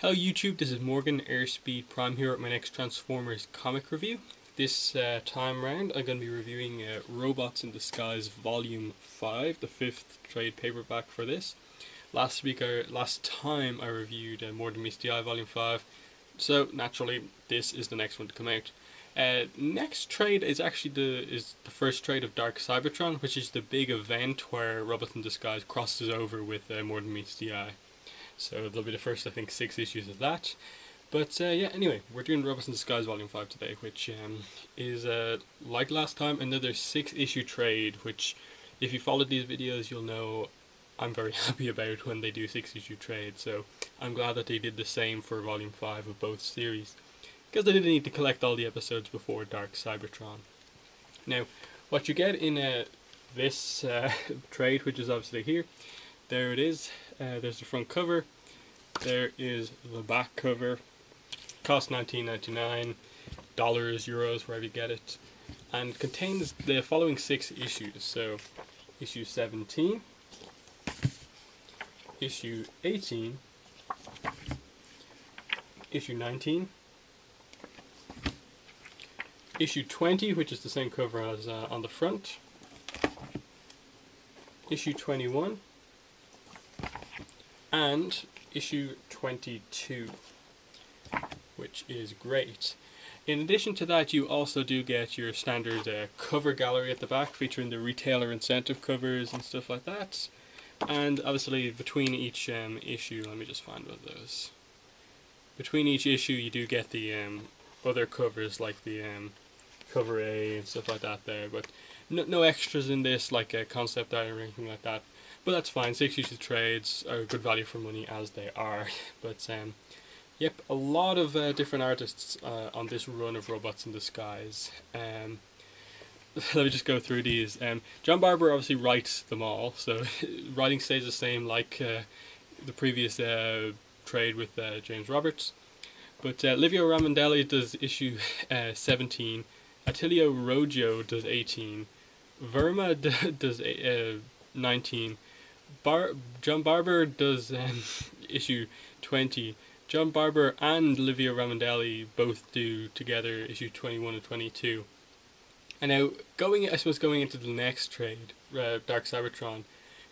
Hello YouTube, this is Morgan, Airspeed Prime here at my next Transformers comic review. This time round I'm going to be reviewing Robots in Disguise Volume 5, the 5th trade paperback for this. Last time I reviewed More Than Meets the Eye Volume 5, so naturally this is the next one to come out. Next trade is actually the first trade of Dark Cybertron, which is the big event where Robots in Disguise crosses over with More Than Meets the Eye. So there'll be the first, I think, 6 issues of that. But yeah, anyway, we're doing Robots in Disguise Volume 5 today, which is, like last time, another 6-issue trade, which, if you followed these videos, you'll know I'm very happy about when they do 6-issue trades. So I'm glad that they did the same for Volume 5 of both series, because they didn't need to collect all the episodes before Dark Cybertron. Now, what you get in this trade, which is obviously here, there it is. There's the front cover. There is the back cover. Cost $19.99, euros, wherever you get it, and contains the following 6 issues. So, issue 17, issue 18, issue 19, issue 20, which is the same cover as on the front, issue 21, and issue 22, which is great. In addition to that, you also do get your standard cover gallery at the back, featuring the retailer incentive covers and stuff like that. And obviously between each issue, let me just find one of those. Between each issue you do get the other covers, like the cover A and stuff like that there, but no extras in this, like a concept art or anything like that. But that's fine, 6 issue trades are good value for money as they are. But yep, a lot of different artists on this run of Robots in Disguise. Let me just go through these. John Barber obviously writes them all, so writing stays the same like the previous trade with James Roberts. But Livio Ramondelli does issue 17, Attilio Roggio does 18, Verma does 19, John Barber does issue 20. John Barber and Livio Ramondelli both do together issue 21 and 22. And now, going into the next trade, Dark Cybertron,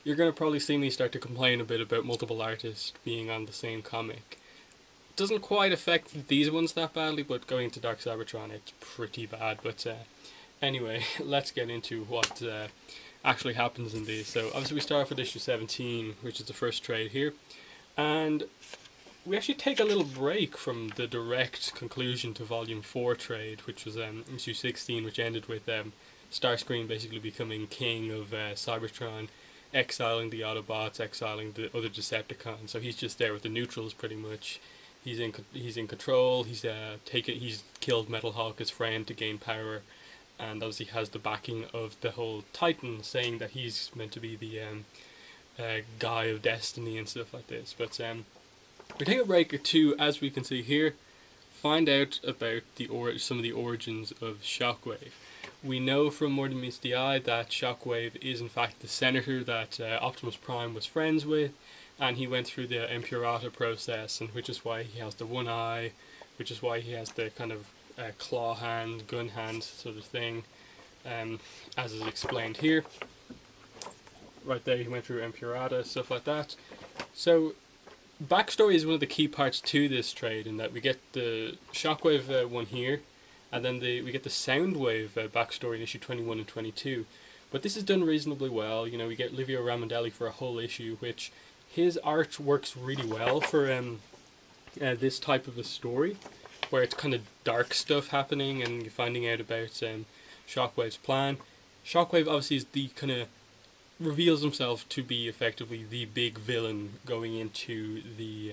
you're going to probably see me start to complain a bit about multiple artists being on the same comic. It doesn't quite affect these ones that badly, but going into Dark Cybertron, it's pretty bad. But anyway, let's get into what actually happens in these. So obviously we start off with issue 17, which is the first trade here, and we actually take a little break from the direct conclusion to Volume 4 trade, which was issue 16, which ended with Starscream basically becoming king of Cybertron, exiling the Autobots, exiling the other Decepticons. So he's just there with the neutrals pretty much. He's in control. He's killed Metal Hulk, his friend, to gain power. And obviously has the backing of the whole Titan, saying that he's meant to be the guy of destiny and stuff like this. But we take a break to, as we can see here, find out about some of the origins of Shockwave. We know from More Than Meets the Eye that Shockwave is in fact the senator that Optimus Prime was friends with, and he went through the Impurata process, and which is why he has the one eye, which is why he has the kind of claw hand, gun hand sort of thing, as is explained here. Right there, he went through Impurata, stuff like that. So, backstory is one of the key parts to this trade, in that we get the Shockwave one here, and then we get the Soundwave backstory in issue 21 and 22. But this is done reasonably well. You know, we get Livio Ramondelli for a whole issue, which his art works really well for this type of a story, where it's kind of dark stuff happening and you're finding out about Shockwave's plan. Shockwave obviously is the kind of reveals himself to be effectively the big villain going into the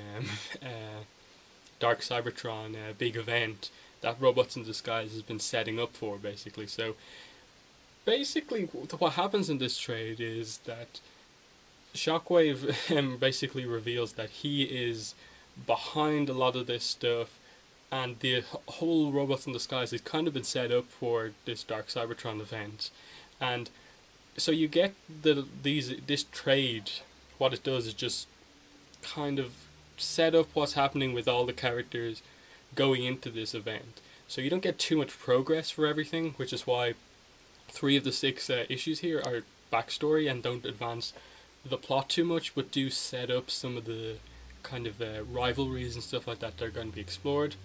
Dark Cybertron big event that Robots in Disguise has been setting up for, basically. So basically what happens in this trade is that Shockwave basically reveals that he is behind a lot of this stuff, and the whole Robots in Disguise has kind of been set up for this Dark Cybertron event. And so you get this trade, what it does is just kind of set up what's happening with all the characters going into this event. So you don't get too much progress for everything, which is why 3 of the 6 issues here are backstory and don't advance the plot too much, but do set up some of the kind of rivalries and stuff like that are going to be explored.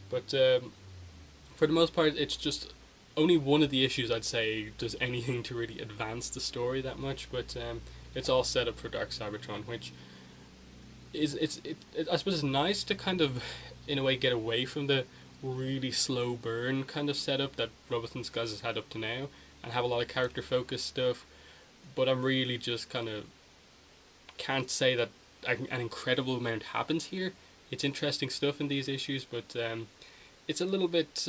But for the most part, it's just only one of the issues I'd say does anything to really advance the story that much. But it's all set up for Dark Cybertron, which is I suppose it's nice to kind of in a way get away from the really slow burn kind of setup that Robots in Disguise has had up to now, and have a lot of character focused stuff. But I'm really just kind of can't say that an incredible amount happens here. It's interesting stuff in these issues, but it's a little bit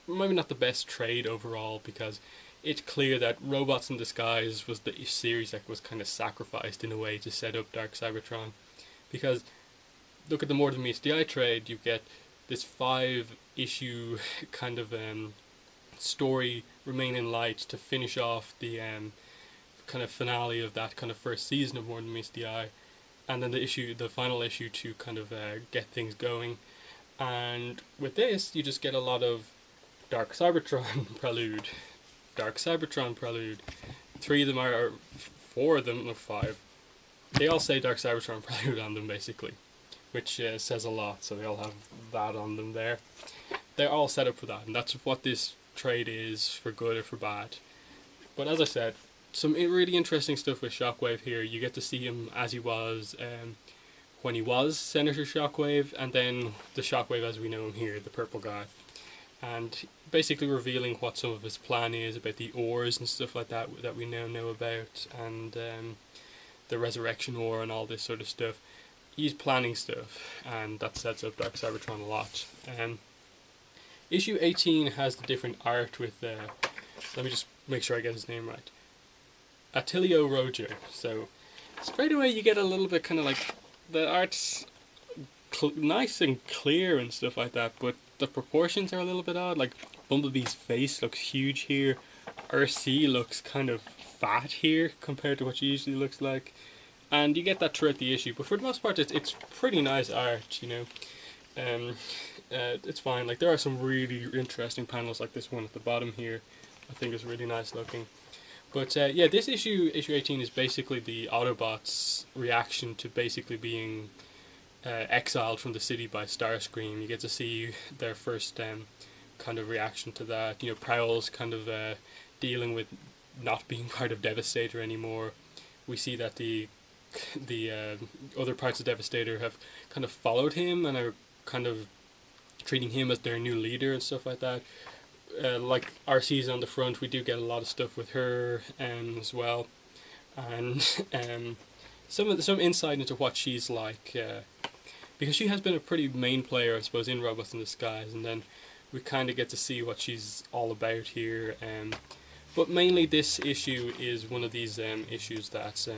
maybe not the best trade overall, because it's clear that Robots in Disguise was the series that was kind of sacrificed in a way to set up Dark Cybertron. Because look at the More Than Meets the Eye trade, you get this 5-issue kind of story, Remain in Light, to finish off the kind of finale of that kind of first season of More Than Meets the Eye, and then the final issue to kind of get things going. And with this, you just get a lot of Dark Cybertron Prelude, Dark Cybertron Prelude. 3 of them or 4 of them, or 5. They all say Dark Cybertron Prelude on them basically, which says a lot. So they all have that on them there. They're all set up for that, and that's what this trade is, for good or for bad. But as I said, some really interesting stuff with Shockwave here. You get to see him as he was when he was Senator Shockwave, and then the Shockwave as we know him here, the purple guy. And basically revealing what some of his plan is about the ores and stuff like that that we now know about, and the Resurrection Ore and all this sort of stuff. He's planning stuff, and that sets up Dark Cybertron a lot. Issue 18 has the different art with, let me just make sure I get his name right, Attilio Rojo. So straight away you get a little bit kind of like, the art's nice and clear and stuff like that, but the proportions are a little bit odd. Like Bumblebee's face looks huge here, RC looks kind of fat here compared to what she usually looks like, and you get that throughout the issue. But for the most part, it's pretty nice art, you know. It's fine. Like there are some really interesting panels, like this one at the bottom here. I think is really nice looking. But yeah, this issue 18 is basically the Autobots' reaction to basically being exiled from the city by Starscream. You get to see their first kind of reaction to that. You know, Prowl's kind of dealing with not being part of Devastator anymore. We see that the other parts of Devastator have kind of followed him and are kind of treating him as their new leader and stuff like that. Like RC's on the front, we do get a lot of stuff with her as well, and some insight into what she's like, because she has been a pretty main player, I suppose, in Robots in Disguise, and then we kind of get to see what she's all about here. But mainly this issue is one of these issues that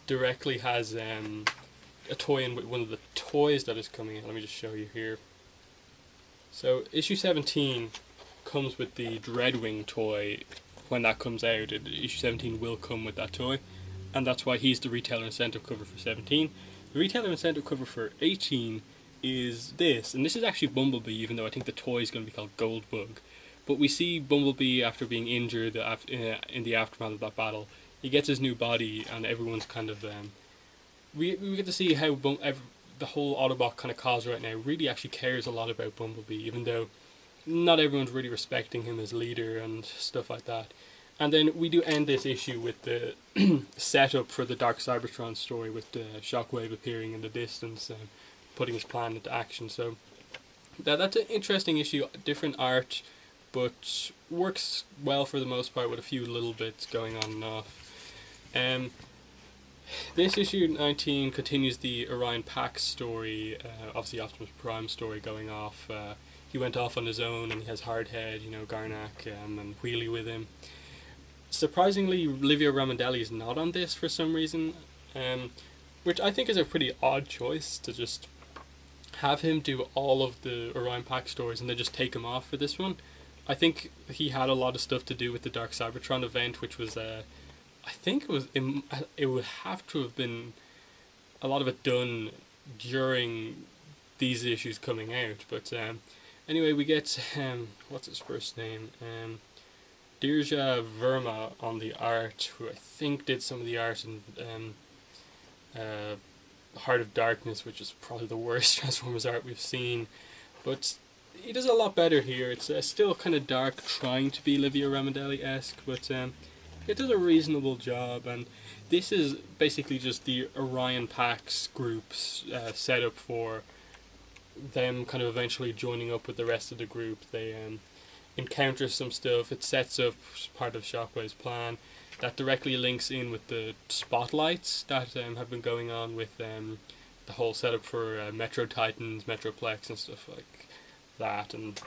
directly has a toy in with one of the toys that is coming in. Let me just show you here. So issue 17 comes with the Dreadwing toy. When that comes out, issue 17 will come with that toy, and that's why he's the retailer incentive cover for 17. The retailer incentive cover for 18 is this, and this is actually Bumblebee, even though I think the toy is going to be called Goldbug. But we see Bumblebee after being injured in the aftermath of that battle. He gets his new body, and everyone's kind of we get to see how the whole Autobot kind of cause right now really actually cares a lot about Bumblebee, even though not everyone's really respecting him as leader and stuff like that. And then we do end this issue with the setup for the Dark Cybertron story, with Shockwave appearing in the distance and putting his plan into action. So that's an interesting issue, different art, but works well for the most part with a few little bits going on and off. This issue 19 continues the Orion Pax story, obviously Optimus Prime story going off. He went off on his own, and he has Hardhead, you know, Garnak, and Wheelie with him. Surprisingly, Livio Ramondelli is not on this for some reason, which I think is a pretty odd choice, to just have him do all of the Orion Pax stories and then just take him off for this one. I think he had a lot of stuff to do with the Dark Cybertron event, which was I think it would have to have been a lot of it done during these issues coming out. But anyway, we get what's his first name? Dirja Verma on the art, who I think did some of the art in Heart of Darkness, which is probably the worst Transformers art we've seen. But he does a lot better here. It's still kind of dark, trying to be Livia Ramondelli-esque, but it does a reasonable job. And this is basically just the Orion Pax groups set up for them kind of eventually joining up with the rest of the group. They encounter some stuff. It sets up part of Shockwave's plan that directly links in with the spotlights that have been going on with the whole setup for Metro Titans, Metroplex and stuff like that, and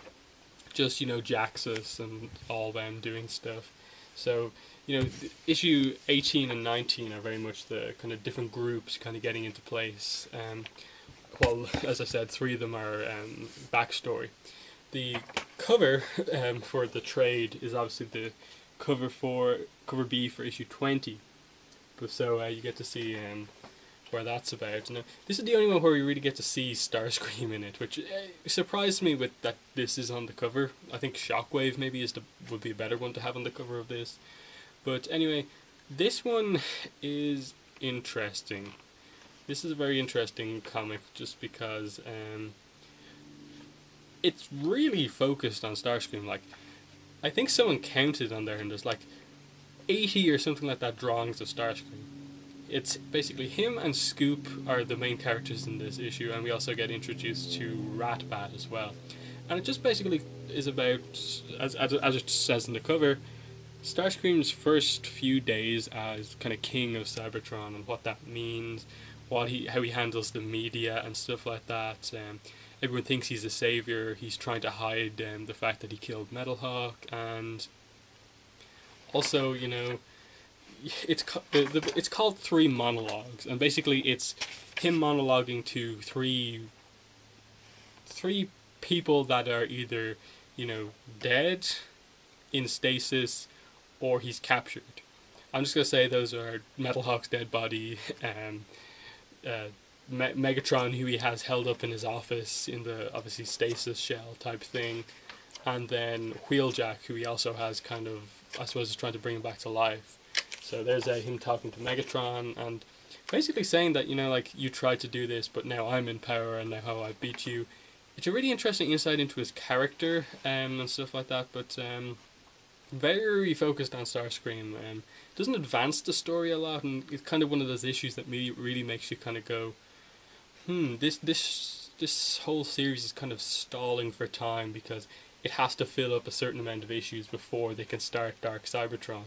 just, you know, Jaxus and all them doing stuff. So, you know, issue 18 and 19 are very much the kind of different groups kind of getting into place. Well, as I said, 3 of them are backstory. The cover for the trade is obviously the cover B for issue 20. So you get to see where that's about. Now, this is the only one where we really get to see Starscream in it, which surprised me with that this is on the cover. I think Shockwave maybe would be a better one to have on the cover of this. But anyway, this one is interesting. This is a very interesting comic just because it's really focused on Starscream. Like, I think someone counted on there and there's like 80 or something like that drawings of Starscream. It's basically him and Scoop are the main characters in this issue, and we also get introduced to Ratbat as well. And it just basically is about, as it says in the cover, Starscream's first few days as kind of king of Cybertron and what that means, how he handles the media and stuff like that. Everyone thinks he's a savior. He's trying to hide the fact that he killed Metalhawk, and also, you know, it's called 3 monologues, and basically it's him monologuing to three people that are either, you know, dead, in stasis, or he's captured. I'm just gonna say those are Metalhawk's dead body, Megatron, who he has held up in his office in the obviously stasis shell type thing, and then Wheeljack, who he also has kind of, I suppose, is trying to bring him back to life. So there's him talking to Megatron and basically saying that, you know, like, you tried to do this, but now I'm in power and now how I beat you. It's a really interesting insight into his character and stuff like that, but very focused on Starscream. Doesn't advance the story a lot, and it's kind of one of those issues that really makes you kind of go, this whole series is kind of stalling for time because it has to fill up a certain amount of issues before they can start Dark Cybertron.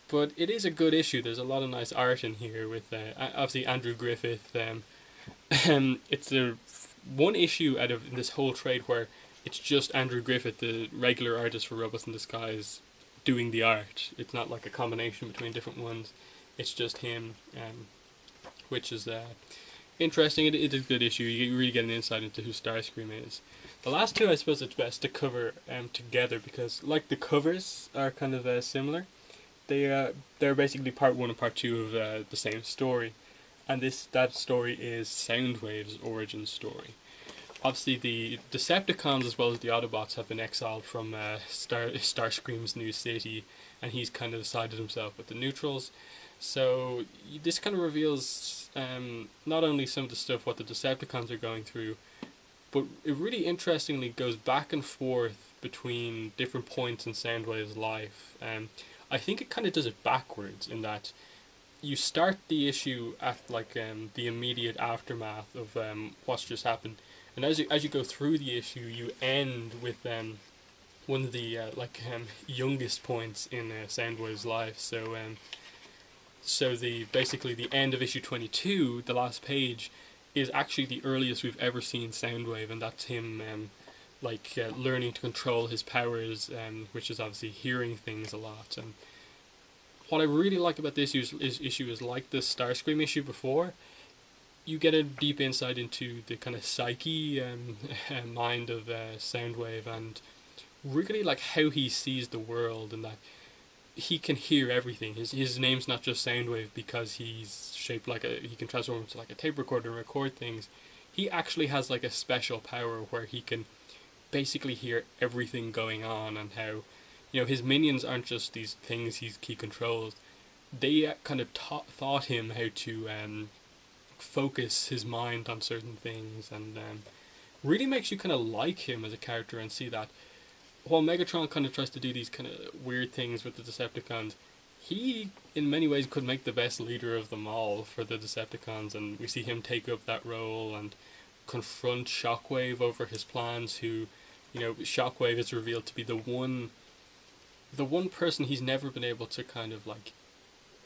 But it is a good issue. There's a lot of nice art in here with obviously Andrew Griffith. It's the one issue out of this whole trade where it's just Andrew Griffith, the regular artist for Robots in Disguise, doing the art. It's not like a combination between different ones. It's just him, which is interesting. It is a good issue. You really get an insight into who Starscream is. The last two, I suppose it's best to cover together because, like, the covers are kind of similar. They're basically part 1 and part 2 of the same story, and that story is Soundwave's origin story. Obviously, the Decepticons as well as the Autobots have been exiled from Starscream's new city, and he's kind of sided himself with the neutrals. So this kind of reveals not only some of the stuff what the Decepticons are going through, but it really interestingly goes back and forth between different points in Soundwave's life. I think it kind of does it backwards in that you start the issue at like the immediate aftermath of what's just happened, and as you go through the issue, you end with one of the youngest points in Soundwave's life. So basically the end of issue 22, the last page, is actually the earliest we've ever seen Soundwave, and that's him learning to control his powers, which is obviously hearing things a lot. And what I really like about this issue is like the Starscream issue before, you get a deep insight into the kind of psyche and mind of Soundwave, and really like how he sees the world, and that he can hear everything. His name's not just Soundwave because he's shaped like a, he can transform into like a tape recorder and record things. He actually has like a special power where he can basically hear everything going on, and how, you know, his minions aren't just these things he controls. They kind of taught him how to focus his mind on certain things, and really makes you kind of like him as a character and see that while Megatron kind of tries to do these kind of weird things with the Decepticons, he in many ways could make the best leader of them all for the Decepticons, and we see him take up that role and confront Shockwave over his plans, who, you know, Shockwave is revealed to be the one person he's never been able to kind of like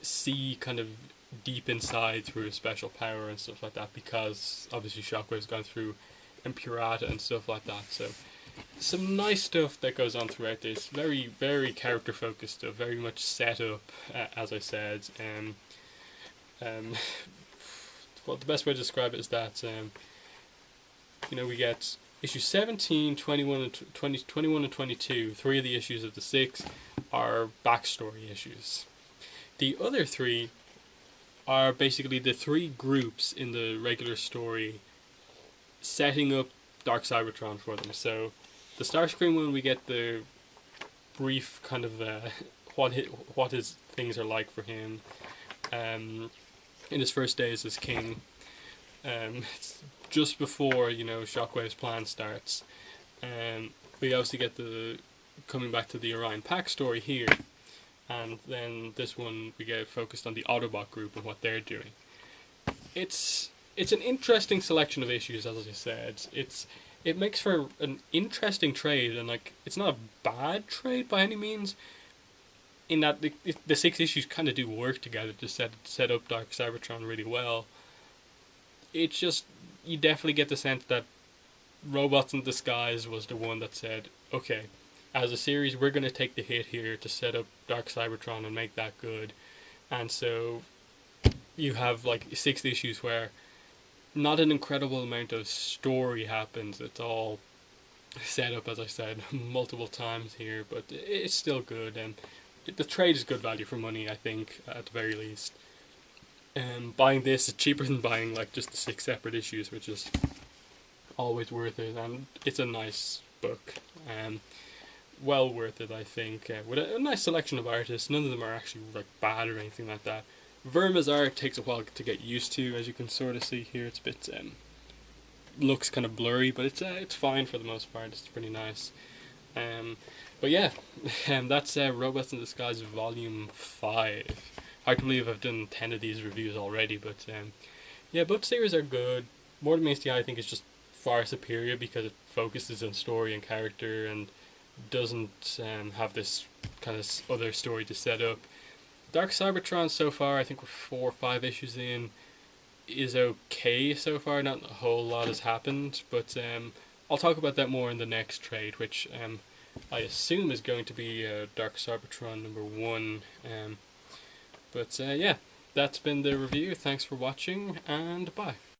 see kind of deep inside through his special power and stuff like that, because obviously Shockwave's gone through Impurata and stuff like that. So some nice stuff that goes on throughout this. Very, very character focused stuff. Very much set up, as I said. Well, the best way to describe it is that you know, we get issue 17, 21, and 21 and 22. 3 of the issues of the 6 are backstory issues. The other 3 are basically the 3 groups in the regular story setting up Dark Cybertron for them. So the Starscream one, we get the brief kind of what his things are like for him in his first days as king. It's just before, you know, Shockwave's plan starts. We also get the coming back to the Orion Pack story here, and then this one we get focused on the Autobot group and what they're doing. It's an interesting selection of issues, as I said. It makes for an interesting trade, and like, it's not a bad trade by any means, in that the 6 issues kind of do work together to set up Dark Cybertron really well. It's just, you definitely get the sense that Robots in Disguise was the one that said, okay, as a series we're going to take the hit here to set up Dark Cybertron and make that good. And so you have like 6 issues where not an incredible amount of story happens. It's all set up, as I said, multiple times here, but it's still good, and the trade is good value for money, I think, at the very least. Buying this is cheaper than buying like just the 6 separate issues, which is always worth it, and it's a nice book. Well worth it, I think, with a nice selection of artists. None of them are actually like bad or anything like that. Verma's art takes a while to get used to, as you can sort of see here. It's a bit looks kind of blurry, but it's fine for the most part. It's pretty nice. But yeah, that's Robots in Disguise Volume 5. Hard to believe I've done 10 of these reviews already, but yeah, both series are good. More Than Meets the Eye, I think, is just far superior because it focuses on story and character and doesn't have this kind of other story to set up. Dark Cybertron so far, I think we're 4 or 5 issues in, is okay so far. Not a whole lot has happened, but I'll talk about that more in the next trade, which I assume is going to be Dark Cybertron number 1. But yeah, that's been the review. Thanks for watching, and bye.